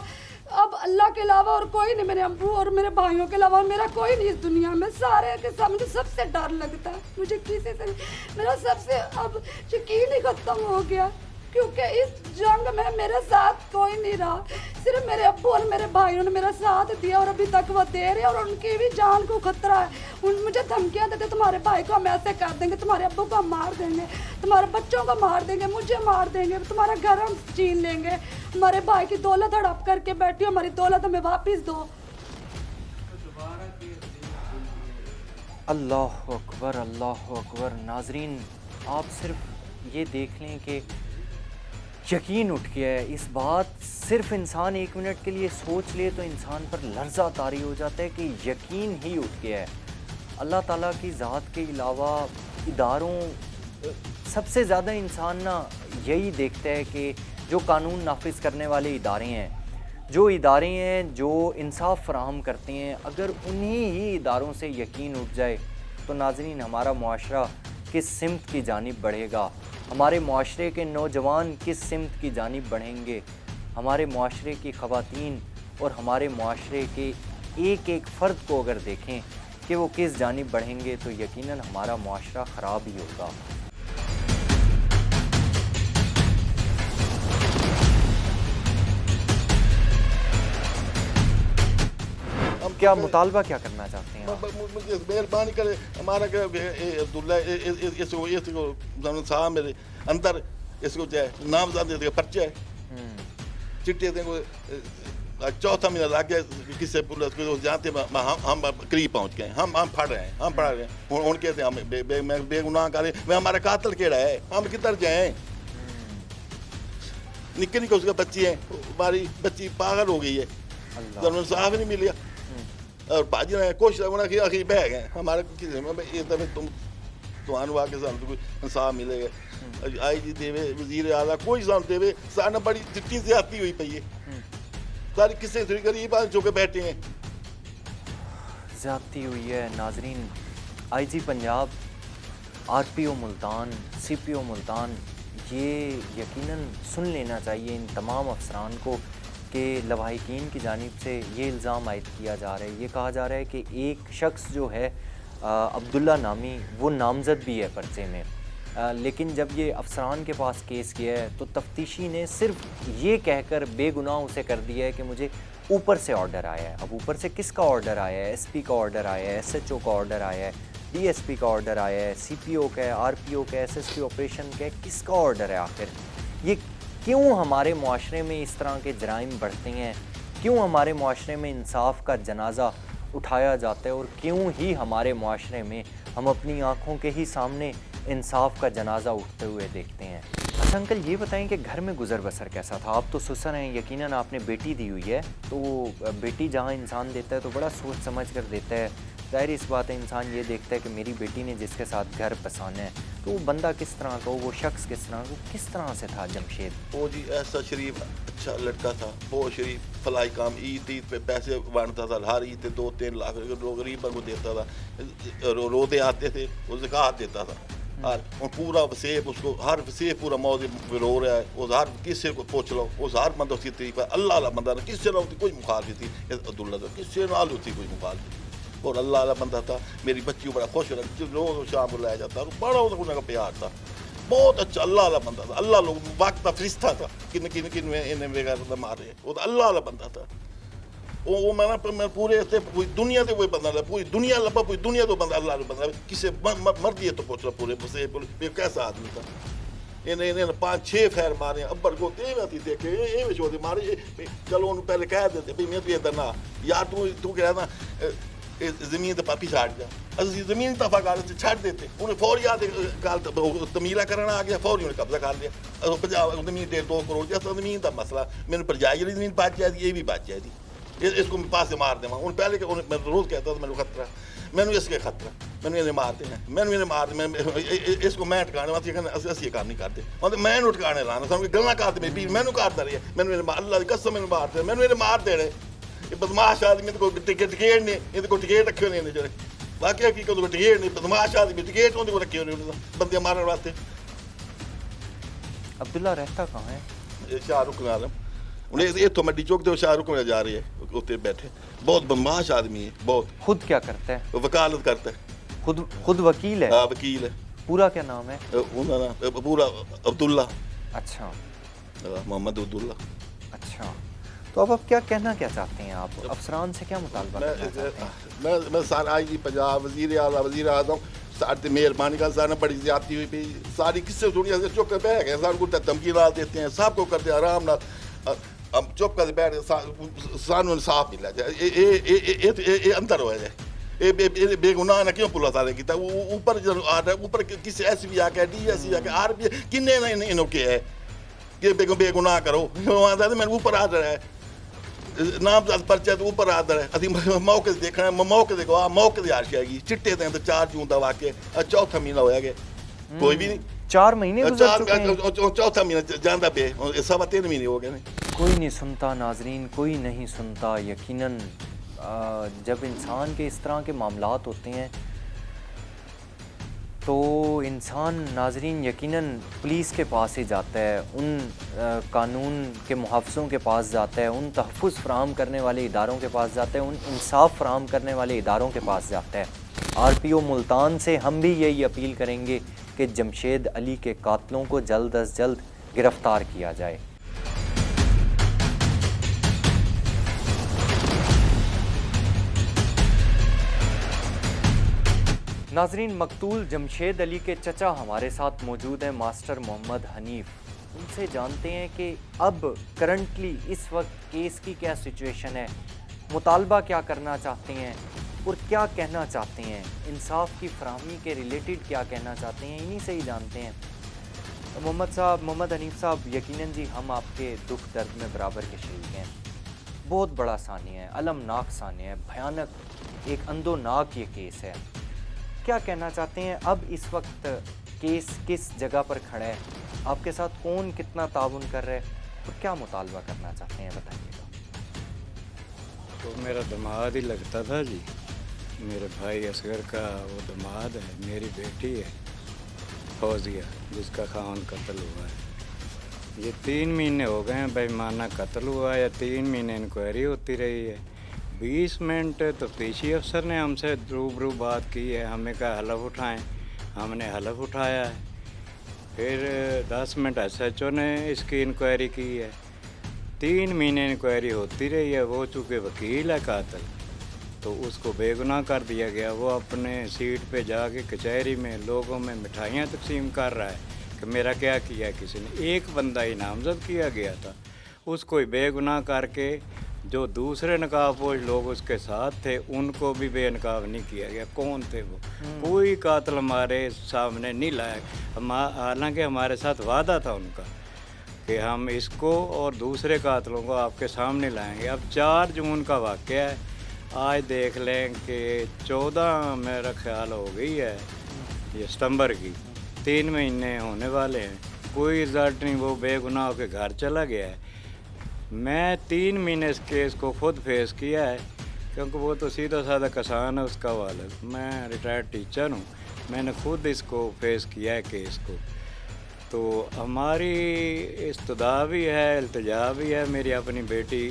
अब अल्लाह के अलावा और कोई नहीं, मेरे अब्बू और मेरे भाइयों के अलावा मेरा कोई नहीं इस दुनिया में। सारे के साथ मुझे सबसे डर लगता है, मुझे किसी से मेरा सबसे अब यकीन ही खत्म हो गया, क्योंकि इस जंग में मेरे साथ कोई नहीं रहा। सिर्फ मेरे अब्बू और मेरे भाइयों ने मेरा साथ दिया, और अभी तक वो दे रहे हैं, और उनकी भी जान को खतरा है। मुझे धमकियां देते, तुम्हारे भाई को हम ऐसे कर देंगे, तुम्हारे अब्बू को हम मार देंगे, तुम्हारे बच्चों को मार देंगे, मुझे मार देंगे, तुम्हारा घर हम छीन लेंगे, हमारे भाई की दौलत हड़प करके बैठी हो, हमारी दौलत हमें वापस दो। अल्लाह अकबर। नाजरीन, आप सिर्फ ये देख लें कि यकीन उठ गया है। इस बात सिर्फ इंसान 1 मिनट के लिए सोच ले तो इंसान पर लर्ज़ा तारी हो जाता है कि यकीन ही उठ गया है। अल्लाह ताला की ज़ात के अलावा इदारों सबसे ज़्यादा इंसान ना यही देखता है कि जो कानून नाफिज करने वाले इदारे हैं, जो इदारे हैं जो इंसाफ फराहम करते हैं, अगर उन्हीं ही इदारों से यकीन उठ जाए तो नाज़रीन हमारा मुआशरा किस सिमत की जानिब बढ़ेगा, हमारे मुआशरे के नौजवान किस सिमत की जानिब बढ़ेंगे, हमारे मुआशरे की ख़वातीन और हमारे मुआशरे के एक एक फ़र्द को अगर देखें कि वो किस जानिब बढ़ेंगे तो यकीनन हमारा मुआशरा ख़राब ही होगा। क्या मुतालबा क्या करना चाहते हैं आप? मुझे मेहरबानी करे, हमारा अब्दुल्ला इसको साहब मेरे अंदर इसको चाहे नामजद दे पर्चा है, चिट्टे देखो 4था महीना लग गया, किससे पुलिस को जानते हम करीब पहुंच गए, हम फड़ रहे हैं, हम पढ़ रहे हैं। उन कहते हैं हम बेगुनाह करे, वे हमारा कातिल केड़ा है, हम किधर जाएं? निक्के निक्के उसके बच्ची है, हमारी बच्ची पागल हो गई है, तो इंसाफ नहीं मिल गया। और भाजी ने कोशिश की आखिर बह गए हमारे किसी में ये तुम्हारे आके सामने कोई इंसाफ मिलेगा। आई जी देवे, वजीर आला कोई साम देवे, सारा बड़ी चिट्ठी से आती हुई पई है, सारी किस्से गरीब आदमी जो के बैठे हैं, ज़्यादती हुई है। नाजरीन, IG Punjab, RPO Multan, CPO Multan, ये यकीनन सुन लेना चाहिए इन तमाम अफसरान को कि लवाहिकीन की जानिब से ये इल्ज़ाम आयद किया जा रहा है। ये कहा जा रहा है कि एक शख्स जो है अब्दुल्ला नामी, वो नामज़द भी है पर्चे में, लेकिन जब ये अफसरान के पास केस किया है तो तफ्तीशी ने सिर्फ ये कहकर बेगुनाह उसे कर दिया है कि मुझे ऊपर से ऑर्डर आया है। अब ऊपर से किसका ऑर्डर आया है? SP का ऑर्डर आया है, SHO का ऑर्डर आया है, DSP का ऑर्डर आया है, CPO का है, RPO का है, SSP ऑपरेशन का है, किसका ऑर्डर है आखिर? ये क्यों हमारे मुआशरे में इस तरह के जराइम बढ़ते हैं? क्यों हमारे मुआशरे में इंसाफ का जनाजा उठाया जाता है, और क्यों ही हमारे मुआशरे में हम अपनी आँखों के ही सामने इंसाफ का जनाजा उठते हुए देखते हैं? अच्छा अंकल, ये बताएं कि घर में गुजर बसर कैसा था? आप तो ससुर हैं, यकीनन आपने बेटी दी हुई है, तो बेटी जहाँ इंसान देता है तो बड़ा सोच समझ कर देता है। ज़ाहिर इस बात है, इंसान ये देखता है कि मेरी बेटी ने जिसके साथ घर बसाना है तो वो बंदा किस तरह का हो, वो शख्स किस तरह का, वो किस तरह से था जमशेद? वो जी ऐसा शरीफ अच्छा लड़का था, बहुत शरीफ, फलाई काम, ईद पे पैसे बांटता था, हर ईद पे 2-3 लाख लोग गरीबों को देता था, रोते आते थे वो ज़कात देता था। और पूरा वसेब उसको, हर वसेब पूरा मौज रो रहा है, वो हर किसी को पूछ लो, उस हर बंदा उसकी तरीफ है, अल्लाह अल्लाह बंदा ना किससे ना होती कोई मुखालफत थी, अब्दुल्ला तो किससे ना होती कोई मुखालफत, और अल्लाह अल्लाह बंदा था। मेरी बच्ची को बड़ा खुश रखती, रोज़ शाम को लाया जाता, बड़ा उनका प्यार था, बहुत अच्छा अल्लाह अल्लाह बंदा था। अल्लाह लोग वक्त का फरिश्ता था, किन किन किन में इन्हें मेरे घर मारे, वो तो अल्लाह अल्लाह बंदा था। वो मैं पूरे ऐसे पूरी दुनिया से कोई बंदा, पूरी दुनिया लपा, पूरी दुनिया तो बंदा अल्लाह बंदा, किसे मर दिए तो पूछ रहा पूरे बसे ये कैसा आदमी था। इन्हें इन्हें 5-6 फैर मारे, अब्बर को तेवती देखे ये छोटे मारे, चलो उन्हें पहले कह देते भाई मैं तो ये ना यार तू कह ना ज़मीन तो पापी छाड़ जा, असं ज़मीन दफा कर छाड़ देते, उन्हें फौरी याद गल तमीला करना आ गया, फौरी उन्हें कब्जा कर लिया, ज़मीन 1.5-2 करोड़ जैसा ज़मीन का मसला, मैंने परजाई वाली ज़मीन बच जाएगी, ये भी बच जाएगी, इसको मैं पास से मार देवा। उन्हें पहले मैं रोज़ कहता था मैंने खतरा, मैंने इसके खतरा, मैंने इन्हें मार देना, मैंने इन्हें मार देना, इसको मैं टकाने वास्ते असं काम नहीं करते, मतलब मैं टकाने लाना सानू गल्लां करते भी मैनू करता रही, मैंने अल्लाह की कसम मैंने मार दे, मैंने इन्हें मार देने, ये बदमाश आदमी को टिकट नहीं, ये को टिकट रखे होने जो बाकी हकीकत को टिकट नहीं, बदमाश आदमी टिकट उन्हें को रखे होने बंदे मारने वास्ते। अब्दुल्ला रहता कहाँ है? शाहरुख आलम उन्हें इतों मड्डी चौक तो शाहरुख में जा रही है, उत्ते बैठे, बहुत बदमाश आदमी है, बहुत। खुद क्या करता है? वकालत करता है, खुद वकील है? हाँ वकील है। पूरा क्या नाम है? उनका पूरा अब्दुल्ला। अच्छा, मोहम्मद अब्दुल्ला। अच्छा, तो अब आप क्या कहना क्या चाहते हैं? आप अफसरान से क्या मुतालबा करना चाहते हैं? मैं सारा आई जी पंजाब वज़ीर आज़म सारी मेहरबानी का सारा बड़ी ज्यादती हुई पी, सारी किस्से दुनिया से चुप कर बैठ गए, सारे को धमकी ला देते हैं, सबको करते हैं आराम ना, हम चुप कर बैठ सानू इंसाफ मिला जाए, ये अंदर हो जाए, ये बेगुनाह ना क्यों पुलिस वाले किया, ऊपर ऊपर किसी SB आके DSC आके RBI किन्ने ने इन्हों के है कि बेगुनाह करो, मैंने ऊपर आ रहा है नामजद पर्चा तो ऊपर आ रहा है, अभी मौके से देखना है, मौके देखो आ मौके से आश आएगी, चिट्टे दें तो 4 जून का वाक्य, चौथा महीना होया गया, कोई भी नहीं, 4 महीने गुजर चुके हैं, चौथा महीना जाता पे 3.5 महीने हो गए नहीं। कोई नहीं सुनता नाजरीन, कोई नहीं सुनता। यकीनन जब इंसान के इस तरह के मामलात होते हैं तो इंसान नाजरीन यकीनन पुलिस के पास ही जाता है, उन कानून के मुहाफ़िज़ों के पास जाता है, उन तहफ़्फ़ुज़ फ़राहम करने वाले इदारों के पास जाता है, उन इंसाफ फ़राहम करने वाले इदारों के पास जाता है। RPO मुल्तान से हम भी यही अपील करेंगे कि जमशेद अली के कातलों को जल्द अज जल्द गिरफ़्तार किया जाए। नाजरीन, मकतूल जमशेद अली के चचा हमारे साथ मौजूद हैं, मास्टर मोहम्मद हनीफ। उनसे जानते हैं कि अब करंटली इस वक्त केस की क्या सिचुएशन है, मुतालबा क्या करना चाहते हैं और क्या कहना चाहते हैं, इंसाफ की फराहमी के रिलेटेड क्या कहना चाहते हैं, इन्हीं से ही जानते हैं। मोहम्मद हनीफ साहब, यकीनन जी हम आपके दुख दर्द में बराबर के शरीक हैं। बहुत बड़ा सानिया है, अलमनाक सानिया है, भयानक, एक अंदोनाक ये केस है। क्या कहना चाहते हैं अब इस वक्त केस किस जगह पर खड़ा है, आपके साथ कौन कितना ताउन कर रहा है और क्या मुतालबा करना चाहते हैं, बताइएगा। तो मेरा दामाद ही लगता था जी, मेरे भाई असगर का वो दामाद है, मेरी बेटी है फौजिया जिसका खान कत्ल हुआ है। ये 3 महीने हो गए हैं बेईमाना कत्ल हुआ है, 3 महीने इंक्वायरी होती रही है। 20 मिनट तफ्तीशी अफसर ने हमसे रूबरू बात की है, हमें कहा हलफ उठाएं, हमने हलफ उठाया है। फिर 10 मिनट SHO ने इसकी इंक्वायरी की है, 3 महीने इंक्वायरी होती रही है। वो चूँकि वकील है कातिल, तो उसको बेगुनाह कर दिया गया। वो अपने सीट पे जाके कचहरी में लोगों में मिठाइयाँ तकसीम कर रहा है कि मेरा क्या किया किसी ने। एक बंदा ही नामजद किया गया था, उसको ही बेगुनाह करके जो दूसरे नकाबपोश लोग उसके साथ थे उनको भी बेनकाब नहीं किया गया। कौन थे वो? कोई कातिल हमारे सामने नहीं लाया। हालांकि हमारे साथ वादा था उनका कि हम इसको और दूसरे कातिलों को आपके सामने लाएंगे। अब 4 जून का वाक़या है, आज देख लें कि 14 मेरा ख्याल हो गई है ये सितंबर की, 3 महीने होने वाले हैं, कोई रिजल्ट नहीं। वो बेगुनाह के घर चला गया है। मैं 3 महीने इस केस को खुद फेस किया है, क्योंकि वो तो सीधा साधा किसान है उसका वालिद, मैं रिटायर्ड टीचर हूँ, मैंने खुद इसको फेस किया है केस को। तो हमारी इस्तदा भी है, इल्तिजा भी है मेरी अपनी बेटी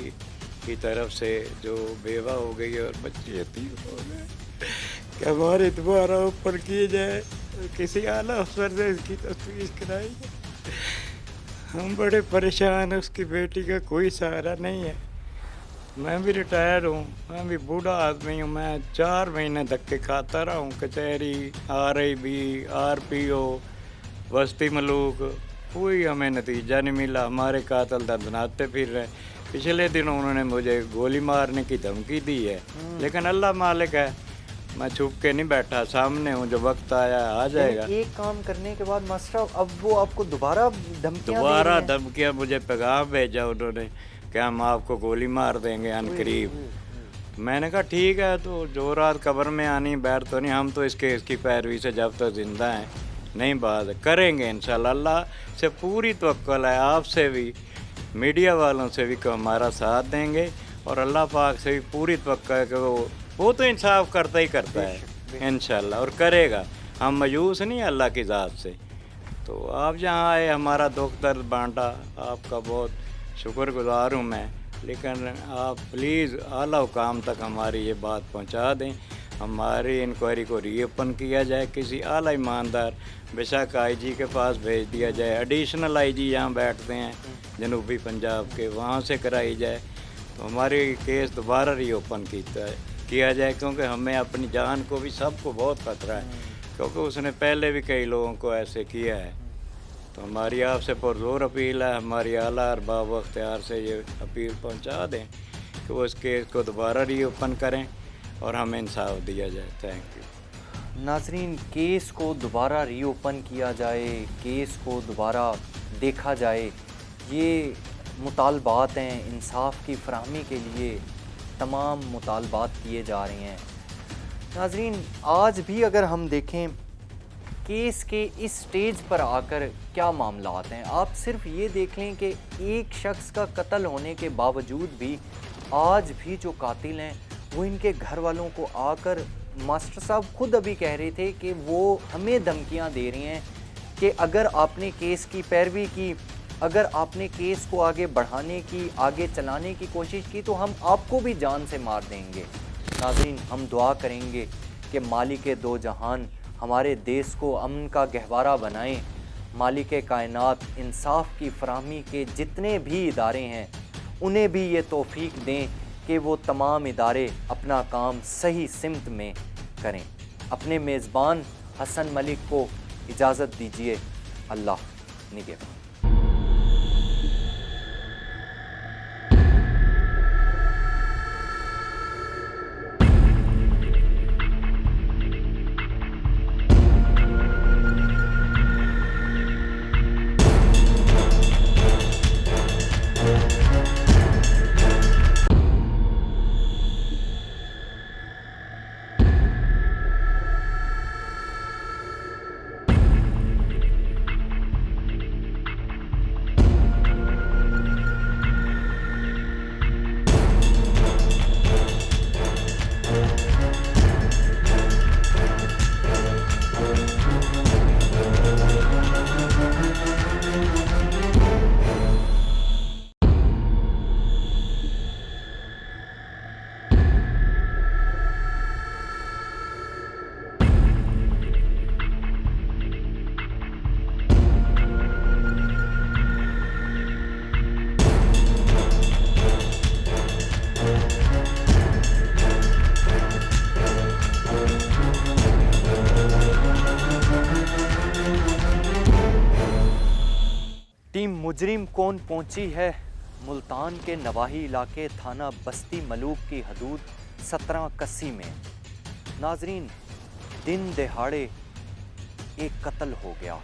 की तरफ से जो बेवा हो गई है और बच्चे यतीम हो गए, कि हमारे दोबारा ऊपर किए जाए, किसी आला अफसर से इसकी तफ्तीश कराई जाए। हम बड़े परेशान हैं, उसकी बेटी का कोई सहारा नहीं है। मैं भी रिटायर हूँ, मैं भी बूढ़ा आदमी हूँ, मैं 4 महीने धक्के खाता रहा हूँ, कचहरी, RIB, RPO, बस्ती मलूक, कोई हमें नतीजा नहीं मिला। हमारे कातिल दंदनाते फिर रहे। पिछले दिन उन्होंने मुझे गोली मारने की धमकी दी है, लेकिन अल्लाह मालिक है, मैं छुप के नहीं बैठा, सामने हूँ, जो वक्त आया आ जाएगा। एक काम करने के बाद मास्टर अब वो आपको दोबारा धमकियाँ मुझे पैगाम भेजा उन्होंने कि हम आपको गोली मार देंगे अनकरीब। मैंने कहा ठीक है, तो जो रात कब्र में आनी बैर तो नहीं, हम तो इस केस की पैरवी से जब तक जिंदा हैं नहीं बात करेंगे इंशाल्लाह। अल्लाह से पूरी तवक्कुल है, आपसे भी, मीडिया वालों से भी कि हमारा साथ देंगे, और अल्लाह पाक से भी पूरी तवक्कुल है कि वो तो इंसाफ करता ही करता है इंशाल्लाह, और करेगा। हम मायूस नहीं अल्लाह की ज़ात से। तो आप जहाँ आए, हमारा दुख दर्द बांटा, आपका बहुत शुक्रगुजार हूँ मैं, लेकिन आप प्लीज़ आला हुकाम तक हमारी ये बात पहुँचा दें, हमारी इंक्वायरी को रीओपन किया जाए, किसी आला ईमानदार, बेशक IG के पास भेज दिया जाए, एडिशनल IG यहाँ बैठते हैं जनूबी पंजाब के, वहाँ से कराई जाए, तो हमारी केस दोबारा रीओपन किया जाए, क्योंकि हमें अपनी जान को भी, सबको बहुत खतरा है, क्योंकि उसने पहले भी कई लोगों को ऐसे किया है। तो हमारी आपसे पुरजोर अपील है, हमारी आला अरबाब अख्तियार से ये अपील पहुंचा दें कि वो इस केस को दोबारा रीओपन करें और हमें इंसाफ दिया जाए। Thank you. नाजरीन, केस को दोबारा रीओपन किया जाए, केस को दोबारा देखा जाए, ये मुतालबात हैं। इंसाफ की फराहमी के लिए तमाम मुतालबात किए जा रहे हैं। नाजरीन, आज भी अगर हम देखें केस के इस स्टेज पर आकर क्या मामलात हैं, आप सिर्फ ये देख लें कि एक शख्स का कत्ल होने के बावजूद भी आज भी जो कातिल हैं वो इनके घर वालों को आकर, मास्टर साहब खुद अभी कह रहे थे कि वो हमें धमकियां दे रही हैं कि अगर आपने केस की पैरवी की, अगर आपने केस को आगे बढ़ाने की, आगे चलाने की कोशिश की, तो हम आपको भी जान से मार देंगे। नाज़रीन, हम दुआ करेंगे कि मालिक दो जहान हमारे देश को अमन का गहवारा बनाएं। मालिक कायनात इंसाफ की फराहमी के जितने भी इदारे हैं उन्हें भी ये तौफीक दें कि वो तमाम इदारे अपना काम सही सिमत में करें। अपने मेज़बान हसन मलिक को इजाज़त दीजिए। अल्लाह निगहबान। टीम मुजरिम कौन पहुंची है मुल्तान के नवाही इलाके थाना बस्ती मलूक की हदूद 17 में नाजरीन दिन दहाड़े एक कत्ल हो गया।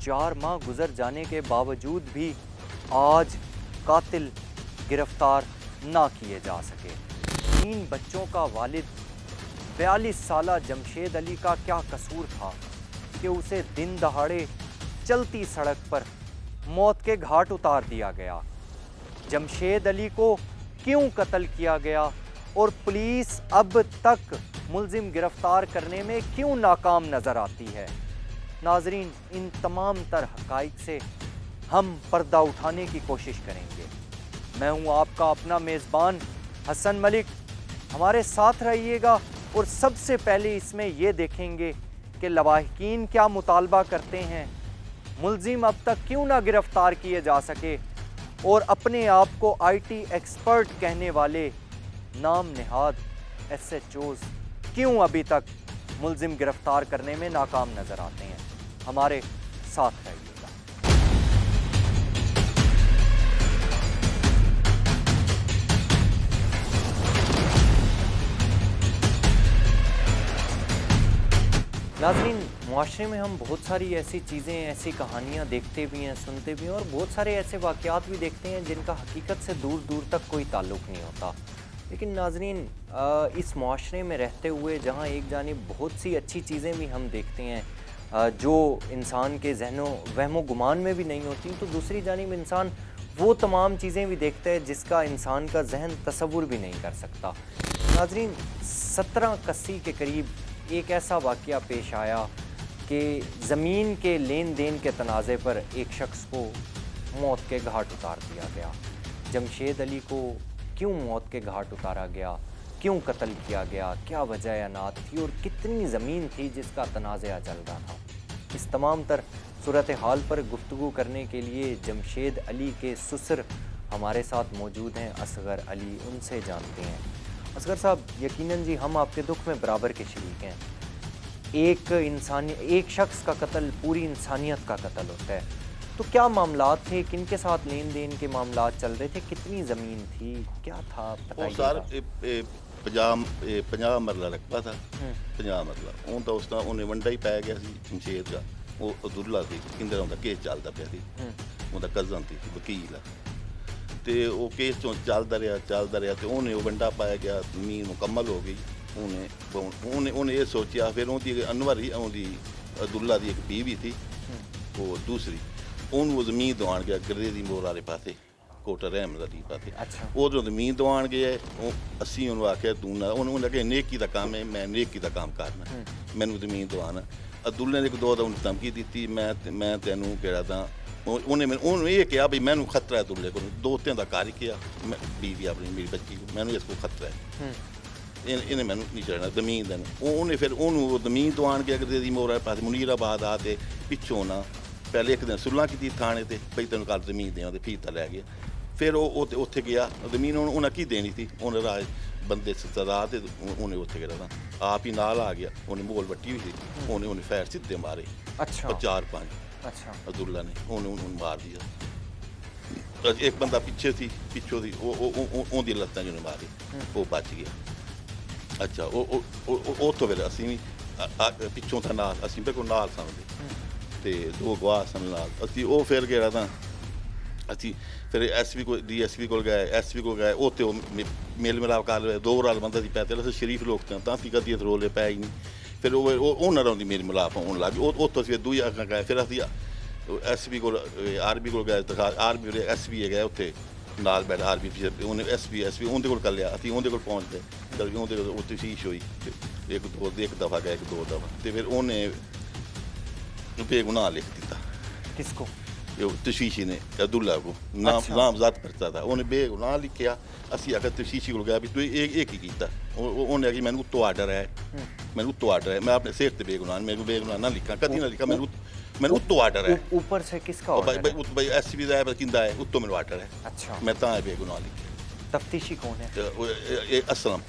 4 माह गुजर जाने के बावजूद भी आज कातिल गिरफ्तार ना किए जा सके। 3 बच्चों का वालिद 42 साला जमशेद अली का क्या कसूर था कि उसे दिन दहाड़े चलती सड़क पर मौत के घाट उतार दिया गया। जमशेद अली को क्यों कत्ल किया गया और पुलिस अब तक मुलजिम गिरफ्तार करने में क्यों नाकाम नज़र आती है। नाजरीन, इन तमाम तर हक़ाइक़ से हम पर्दा उठाने की कोशिश करेंगे। मैं हूँ आपका अपना मेज़बान हसन मलिक, हमारे साथ रहिएगा और सबसे पहले इसमें ये देखेंगे कि लवाहिकीन क्या मुतालबा करते हैं, मुलजिम अब तक क्यों ना गिरफ्तार किए जा सके और अपने आप को IT एक्सपर्ट कहने वाले नाम निहाद SHOs क्यों अभी तक मुलजिम गिरफ्तार करने में नाकाम नज़र आते हैं। हमारे साथ रहिएगा। नाज़रीन, मुआशरे में हम बहुत सारी ऐसी चीज़ें, ऐसी कहानियाँ देखते भी हैं, सुनते भी हैं और बहुत सारे ऐसे वाक़यात भी देखते हैं जिनका हकीकत से दूर दूर तक कोई ताल्लुक़ नहीं होता। लेकिन नाज़रीन, इस मुआशरे में रहते हुए जहाँ एक जानिब बहुत सी अच्छी चीज़ें भी हम देखते हैं जो इंसान के ज़हनों वहमो गुमान में भी नहीं होती, तो दूसरी जानिब इंसान वो तमाम चीज़ें भी देखता है जिसका इंसान का जहन तसव्वुर भी नहीं कर सकता। नाज़रीन, 17 के करीब एक ऐसा वाक़या पेश आया कि ज़मीन के लेन देन के तनाज़े पर एक शख्स को मौत के घाट उतार दिया गया। जमशेद अली को क्यों मौत के घाट उतारा गया, क्यों कत्ल किया गया, क्या वजह अनात थी और कितनी ज़मीन थी जिसका तनाज़ा चल रहा था। इस तमाम तर सूरत हाल पर गुफ्तगू करने के लिए जमशेद अली के ससुर हमारे साथ मौजूद हैं, असगर अली। उनसे जानते हैं। असगर साहब, यकीनन जी हम आपके दुख में बराबर के शरीक हैं। एक शख्स का कत्ल पूरी इंसानियत का कत्ल होता है, तो क्या मामलात थे, किन के साथ लेन देन के मामलात चल रहे थे, कितनी ज़मीन थी, क्या था वो सर 50 मरला रकबा था। 50 मरला हूँ तो उसका उन्हें वंडा ही पाया गया सी जमशेद का। वो अब्दुल्ला सी, इंदर उनका केस चलता पाया सी, उनका कज़न थी वकील आ, तो वो केस चो चलता रहा तो उन्हें वो वंडा पाया गया, ज़मीन मुकम्मल हो गई। उन्हें ये सोचा, फिर उनकी अनवर ही उनकी अब्दुल्ला की एक बीवी थी, वो दूसरी उन वो ज़मीन दवान गया गरदे दी मोर आले पासे कोटा रहमत अली पासे। अच्छा। वो जो ज़मीन दवान गया असी उन्होंने आख्या तू ना, उन्होंने आख्या नेकी का काम है, मैं नेकी का काम करना, मैनू ज़मीन दवाना। अब्दुल्ला ने एक दो उन्हें धमकी दी, मैं तेनू कह था, उन्हें ये कहा भी मैनू खतरा है अब्दुल्ले को, 2-3 का कार्य किया, बीवी अपनी मेरी बच्ची को, मैनू इसको खतरा है, इन्हें मैनू नहीं चढ़ना ज़मीन देना। उन्हें फिर उन्होंने ज़मीन दवान गया गरदे दी मोर आले पासे मुनीराबाद आते पिछों ना, पहले एक दिन सुलह की थाने ते भई तेन कल ज़मीन दें, फीता लै गया। फिर उत्थे गया, ज़मीन उन्हें की देनी थी, उन्हें राज बंदे सदा ते उन्हें उत्थे गया था, आप ही नाल आ गया, उन्हें मोल वट्टी हुई थी, उन्हें फैर सीधे मारे। अच्छा। 4-5 अच्छा। अब्दुल्ला ने उन्हें मार दिया। एक बंदा पिछे थी, पिछों थी उनकी लत्तां जो मारी, वो बच गया। अच्छा, उतो फिर असी भी पिछों था नाल, असी बिल्कुल नाल समझे ते 2 गवाह सन नाल। असी वो फिर गया था, असी फिर SP को DSP को गए, SP को गए, उत्ते मेल मिलाप कर लिया, 2 राल बंदा दी पैते अस शरीफ लोग थे, तां असी कदी रोले पै ही नहीं। फिर उन्होंने उनकी मेल मिलाप होने लग गई, उत्तों अस दूई अग्गां गए, फिर असी SP को RB को गए, RB SP गए उत्थे नाल बैठ RB उन्हें SP उनके कोल कर लिया, असी उनके कोल पहुँच गए, चल गए उनके उत्थे शीश होई, एक दफ़ा गए, 2 दफ़ा, तो फिर उन्हें बेगुनाह लिख दिता। किसको? तशीशी ने अब्दुल्ला को नामजद करता था, उन्हें बेगुनाह लिखिया। असी आखिर तशीशी को गया भी तू एक ही कीता, उन्हें आखिया मैंने उत्तो आर्डर है, मैंने उत्तो आर्डर है, मैं अपने सिर से बेगुनाह, मेरे को बेगुनाह ना लिखा, कभी ना लिखा, मैंने उत्तो आर्डर है। ऊपर से किसका ऑर्डर है? भाई SP दा है, किंदा है, उत्तो मेरे आर्डर है। अच्छा। मैं तां बेगुनाह लिखिया। तफ्तीशी कौन है? असलम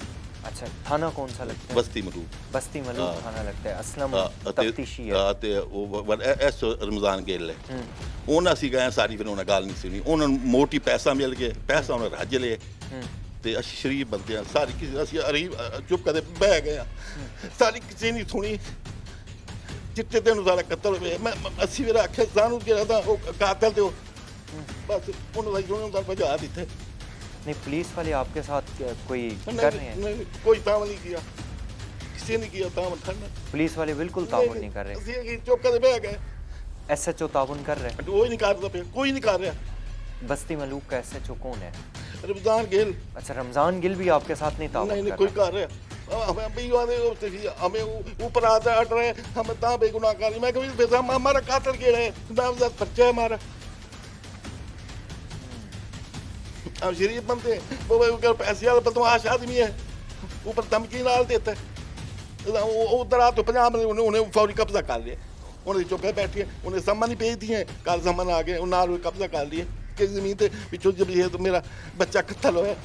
अच्छा, थाना कौन सा लगता है? बस्ती मलूक बस्ती मलूक थाना लगता है। असलम ਤੇ तफ्तीशी है। ਤੇ ਉਹ ਐਸ ਰਮਜ਼ਾਨ ਗਿੱਲ ਹੈ ਉਹਨਾਂ ਅਸੀਂ ਗਏ ਸਾਰੀ ਫਿਰ ਉਹਨਾਂ ਗੱਲ ਨਹੀਂ ਸੁਣੀ ਉਹਨਾਂ ਨੂੰ ਮੋਟੀ ਪੈਸਾ ਮਿਲ ਗਿਆ ਪੈਸਾ ਉਹਨਾਂ ਰੱਜ ਲਿਆ ਤੇ ਅਸੀਂ ਸ਼ਰੀਫ ਬੰਦੇ ਆ ਸਾਰੀ ਕਿਸੇ ਅਸੀਂ ਅਰੀਬ ਚੁੱਪ ਕਦੇ ਬਹਿ ਗਏ ਆ ਸਾਰੀ ਕਿਸੇ ਨਹੀਂ ਸੁਣੀ ਚਿੱਟੇ ਤੇ ਨੂੰ ਸਾਰਾ ਕਤਲ ਹੋਇਆ ਮੈਂ ਅਸੀਂ ਵੀ ਆਖਿਆ ਸਾਨੂੰ ਕਿਹਾ ਤਾਂ ਉਹ ਕਾਤਲ ਤੇ ਉਹ ਬਸ ਉਹਨਾਂ ਦਾ ਜੋਨ ਦਾ ਭਜਾ ਦਿੱਤੇ नहीं, पुलिस वाले आपके साथ कोई कर रहे हैं? नहीं कोई ताव नहीं किया किसी ने किया ताव करना पुलिस वाले बिल्कुल ताउन नहीं कर रहे। ਅਸੀਂ ਚੁੱਪ ਕਦੇ ਬਹਿ ਗਏ SHO ताउन कर रहे हैं? ਉਹ ਹੀ ਨਹੀਂ ਕਰਦਾ ਪਿਆ ਕੋਈ ਨਹੀਂ ਕਰ ਰਿਹਾ बस्ती मलूक का SHO कौन है? रमजान गिल अच्छा, रमजान गिल भी आपके साथ नहीं ताउन नहीं नहीं कर कोई कर रहा हमें भी वाले हमें ऊपर आता हट रहे हम ता बेगुनाह कर मैं कभी हमारा कातल के रहे नामजद बच्चा है हमारा हम शरीफ बनते वो अगर पैसे वाला बदमाश आदमी है ऊपर धमकी नाल देता है उधर आ तो पंजाब में उन्हें फौरी कब्जा कर लिया उन्हें चुप बैठी है उन्हें सम्मन ही भेज दिए कल सम्मन आ गए नाल कब्जा कर लिए कि जमीन पे पिछों जब ये तो मेरा बच्चा कत्ल होया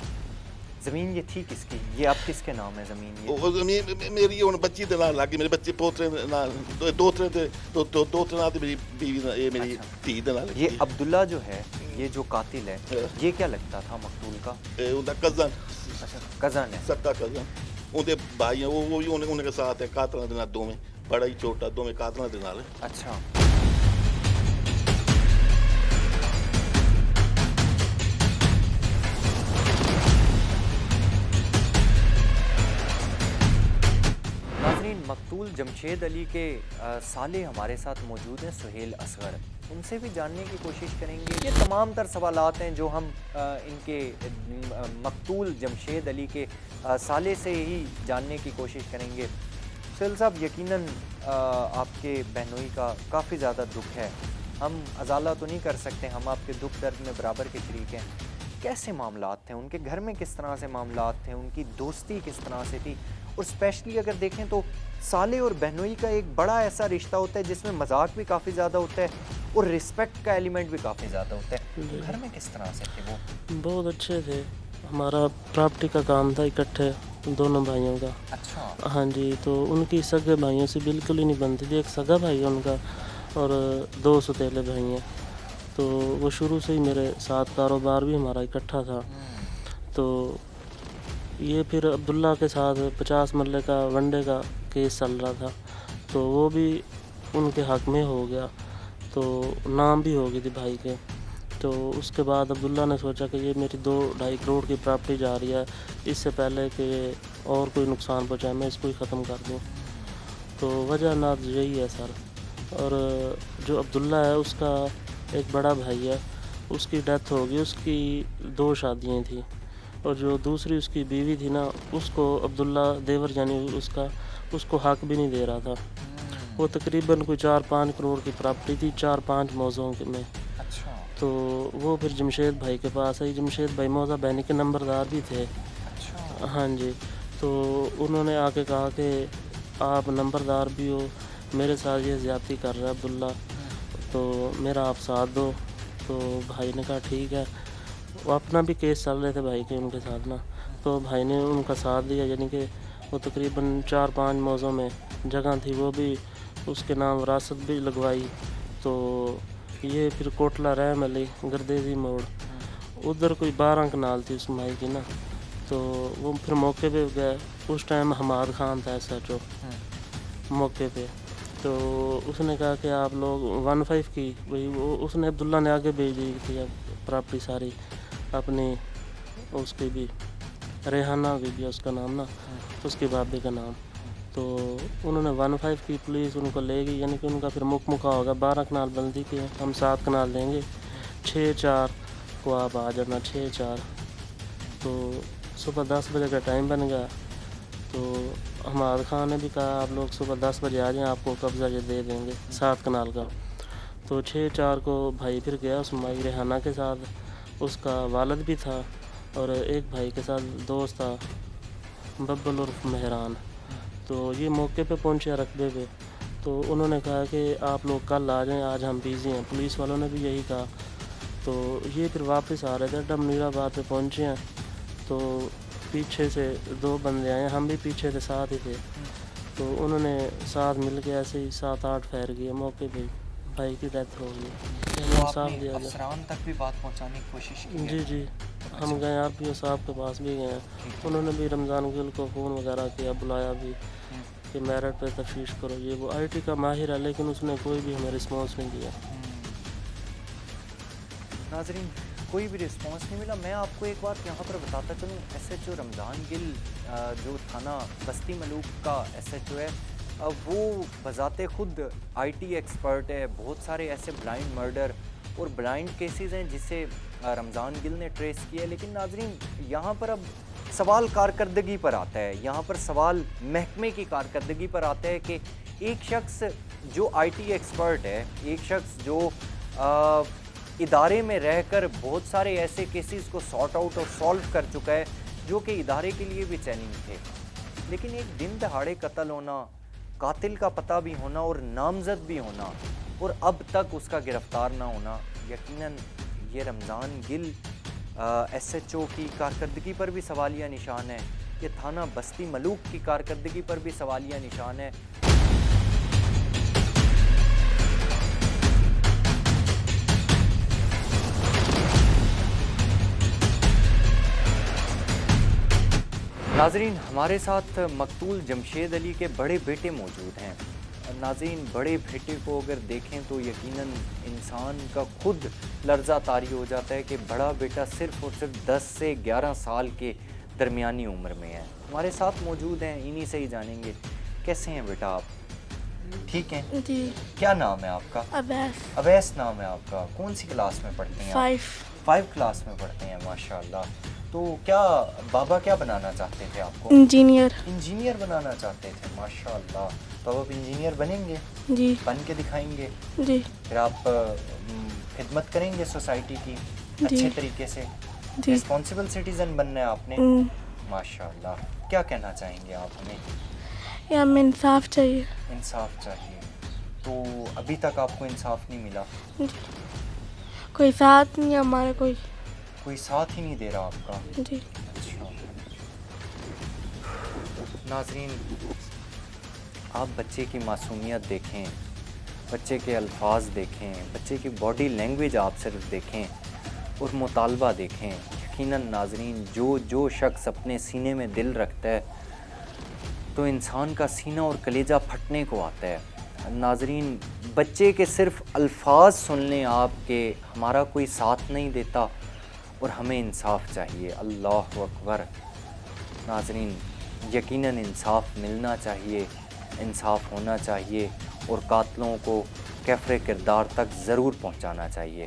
ज़मीन ये थी किसकी? ये आप किसके नाम है ज़मीन ये? ਉਹ ਜ਼ਮੀਨ ਮੇਰੀ ਹੁਣ ਬੱਚੀ ਦੇ ਨਾਲ ਲੱਗੀ ਮੇਰੇ ਬੱਚੇ ਪੋਤਰੇ ਦੇ ਨਾਲ ਦੋਤਰੇ ਤੇ ਦੋਤਰੇ ਨਾਲ ਤੇ ਮੇਰੀ ਬੀਵੀ ਨਾਲ ਇਹ ਮੇਰੀ ਧੀ ਦੇ ਨਾਲ ये अब्दुल्ला जो है, ये जो कातिल है, ये क्या लगता था मकतूल का? ਇਹ ਉਹਦਾ ਕਜ਼ਨ अच्छा, कज़न है। ਸਕਾ ਕਜ਼ਨ ਉਹਦੇ ਭਾਈ ਆ ਉਹ ਵੀ ਉਹਨੇ ਕੇ ਸਾਥ ਹੈ ਕਾਤਲਾਂ ਦੇ ਨਾਲ ਦੋਵੇਂ ਬੜਾ ਹੀ ਛੋਟਾ ਦੋਵੇਂ ਕਾਤਲਾਂ ਦੇ ਨਾਲ अच्छा, नाज़रीन, मकतूल जमशेद अली के साले हमारे साथ मौजूद हैं, सुहेल असगर। उनसे भी जानने की कोशिश करेंगे। ये तमाम तर सवालात हैं जो हम इनके मकतूल जमशेद अली के साले से ही जानने की कोशिश करेंगे। सुहेल साहब, यकीनन आपके बहनोई का काफ़ी ज़्यादा दुख है, हम अजाला तो नहीं कर सकते, हम आपके दुख दर्द में बराबर के शरीक हैं। कैसे मामलात थे उनके घर में, किस तरह से मामलात थे, उनकी दोस्ती किस तरह से थी? और स्पेशली अगर देखें तो साले और बहनोई का एक बड़ा ऐसा रिश्ता होता है जिसमें मजाक भी काफ़ी ज़्यादा होता है और रिस्पेक्ट का एलिमेंट भी काफ़ी ज़्यादा होता है। घर में किस तरह से थे वो? बहुत अच्छे थे। हमारा प्रॉपर्टी का काम था इकट्ठे दोनों भाइयों का। अच्छा, हाँ जी, तो उनकी सगे भाइयों से बिल्कुल ही नहीं बनती थी। एक सगा भाई है उनका और दो सौतेले भाई हैं, तो वो शुरू से ही मेरे साथ कारोबार भी हमारा इकट्ठा था। तो ये फिर अब्दुल्ला के साथ 50 मरले का वनडे का केस चल रहा था, तो वो भी उनके हक में हो गया, तो नाम भी हो गई थी भाई के। तो उसके बाद अब्दुल्ला ने सोचा कि ये मेरी 2-2.5 करोड़ की प्रॉपर्टी जा रही है, इससे पहले कि और कोई नुकसान पहुँचाए मैं इसको ही ख़त्म कर दूँ। तो वजह नाज यही है सर। और जो अब्दुल्ला है उसका एक बड़ा भाई है, उसकी डेथ हो गई, उसकी 2 शादियाँ थी, और जो दूसरी उसकी बीवी थी ना, उसको अब्दुल्ला देवर यानी उसको हक भी नहीं दे रहा था। वो तकरीबन कोई 4-5 करोड़ की प्रॉपर्टी थी 4-5 मौज़ों में। अच्छा, तो वो फिर जमशेद भाई के पास आई। जमशेद भाई मौज़ा बहनी के नंबरदार भी थे। अच्छा, हाँ जी, तो उन्होंने आके कहा कि आप नंबरदार भी हो, मेरे साथ ये ज़्यादती कर रहा है अब्दुल्ला, तो मेरा आप साथ दो। तो भाई ने कहा ठीक है। वो अपना भी केस चल रहे थे भाई के उनके साथ ना, तो भाई ने उनका साथ दिया। यानी कि वो तकरीबन 4-5 मौज़ों में जगह थी, वो भी उसके नाम विरासत भी लगवाई। तो ये फिर कोटला रहम अली गर्देजी मोड़, उधर कोई 12 कनाल थी उस माई की ना, तो वो फिर मौके पे गए। उस टाइम हमाद खान था SHO मौके पे, तो उसने कहा कि आप लोग 1.5 की वही वो उसने अब्दुल्ला ने आगे भेज दी थी प्रॉपर्टी सारी अपनी, उसकी भी रेहाना भी उसका नाम ना, उसकी भाभी का नाम। तो उन्होंने 1.5 की पुलिस उनको ले गई, यानी कि उनका फिर मुका होगा। 12 कनाल बंदी की है, हम 7 कनाल देंगे, 6-4 को आप आ जाना, 6-4। तो सुबह 10 बजे का टाइम बन गया। तो हमाद खान ने भी कहा आप लोग सुबह 10 बजे आ जाएं, आपको कब्ज़ा ये दे देंगे 7 कनाल का। तो 6-4 को भाई फिर गया उस माई रेहाना के साथ, उसका वालिद भी था और एक भाई के साथ दोस्त था बब्बल उर्फ मेहरान। तो ये मौके पे पहुंचे रकबे पे, तो उन्होंने कहा कि आप लोग कल आ जाएं, आज हम बिज़ी हैं। पुलिस वालों ने भी यही कहा। तो ये फिर वापस आ रहे थे, डमनीराबाद पे पहुंचे हैं। तो پیچھے سے 2 بندے آئے, ہم بھی پیچھے سے ساتھ ہی تھے, تو انہوں نے ساتھ مل کے ایسے ہی 7-8 فائر کیے, موقع پہ بھائی کی ڈیتھ ہو گئی. ہمیں تو انصاف آپ دیا نے جائے. افسران تک بھی بات پہنچانے کی کوشش کی ہے؟ جی جی, ہم گئے آر پی او صاحب کے پاس بھی گئے ہیں, انہوں نے بھی رمضان گل کو فون وغیرہ کیا, بلایا بھی کہ میرٹ پہ تفتیش کرو. یہ وہ آئی ٹی کا ماہر ہے, لیکن اس نے کوئی بھی ہمیں رسپانس نہیں دیا. ناظرین کوئی بھی رسپانس نہیں ملا. میں آپ کو ایک بات یہاں پر بتاتا چلوں, ایس ایچ او رمضان گل جو تھانہ بستی ملوک کا ایس ایچ او ہے, وہ بذات خود آئی ٹی ایکسپرٹ ہے. بہت سارے ایسے بلائنڈ مرڈر اور بلائنڈ کیسز ہیں جسے رمضان گل نے ٹریس کیا ہے. لیکن ناظرین یہاں پر اب سوال کارکردگی پر آتا ہے, یہاں پر سوال محکمے کی کارکردگی پر آتا ہے کہ ایک شخص جو آئی ٹی ایکسپرٹ ہے, ایک شخص جو ادارے میں رہ کر بہت سارے ایسے کیسز کو سارٹ آؤٹ اور سالو کر چکا ہے جو کہ ادارے کے لیے بھی چیلنج تھے, لیکن ایک دن دہاڑے قتل ہونا, قاتل کا پتہ بھی ہونا اور نامزد بھی ہونا, اور اب تک اس کا گرفتار نہ ہونا, یقیناً یہ رمضان گل ایس ایچ او کی کارکردگی پر بھی سوالیہ نشان ہے, یہ تھانہ بستی ملوک کی کارکردگی پر بھی سوالیہ نشان ہے. ناظرین ہمارے ساتھ مقتول جمشید علی کے بڑے بیٹے موجود ہیں. ناظرین بڑے بیٹے کو اگر دیکھیں تو یقیناً انسان کا خود لرزہ طاری ہو جاتا ہے کہ بڑا بیٹا صرف اور صرف 10 سے 11 سال کے درمیانی عمر میں ہے. ہمارے ساتھ موجود ہیں, انہی سے ہی جانیں گے. کیسے ہیں بیٹا آپ؟ ٹھیک ہیں جی. کیا نام ہے آپ کا؟ اویس. اویس نام ہے آپ کا. کون سی کلاس میں پڑھتے ہیں آپ؟ 5 کلاس میں پڑھتے ہیں, ماشاءاللہ. تو کیا بابا کیا بنانا چاہتے تھے آپ کو؟ انجینئر. انجینئر بنانا چاہتے تھے, ماشاءاللہ. تو آپ انجینئر بنیں گے؟ جی. بن کے دکھائیں گے؟ جی. پھر آپ خدمت کریں گے سوسائٹی کی جی. اچھے طریقے سے؟ جی. رسپانسبل سٹیزن بننا ہے آپ نے, ماشاءاللہ. کیا کہنا چاہیں گے آپ ہمیں؟ یا ہمیں انصاف چاہیے. انصاف چاہیے. تو ابھی تک آپ کو انصاف نہیں ملا؟ جی. کوئی ساتھ نہیں ہے ہمارا, کوئی ساتھ ہی نہیں دے رہا آپ کا؟ جی. اچھا. ناظرین آپ بچے کی معصومیت دیکھیں, بچے کے الفاظ دیکھیں, بچے کی باڈی لینگویج آپ صرف دیکھیں اور مطالبہ دیکھیں. یقیناً ناظرین جو شخص اپنے سینے میں دل رکھتا ہے تو انسان کا سینہ اور کلیجہ پھٹنے کو آتا ہے. ناظرین بچے کے صرف الفاظ سن لیں آپ کہ ہمارا کوئی ساتھ نہیں دیتا اور ہمیں انصاف چاہیے. اللہ اکبر. ناظرین یقیناً انصاف ملنا چاہیے, انصاف ہونا چاہیے اور قاتلوں کو کیفر کردار تک ضرور پہنچانا چاہیے.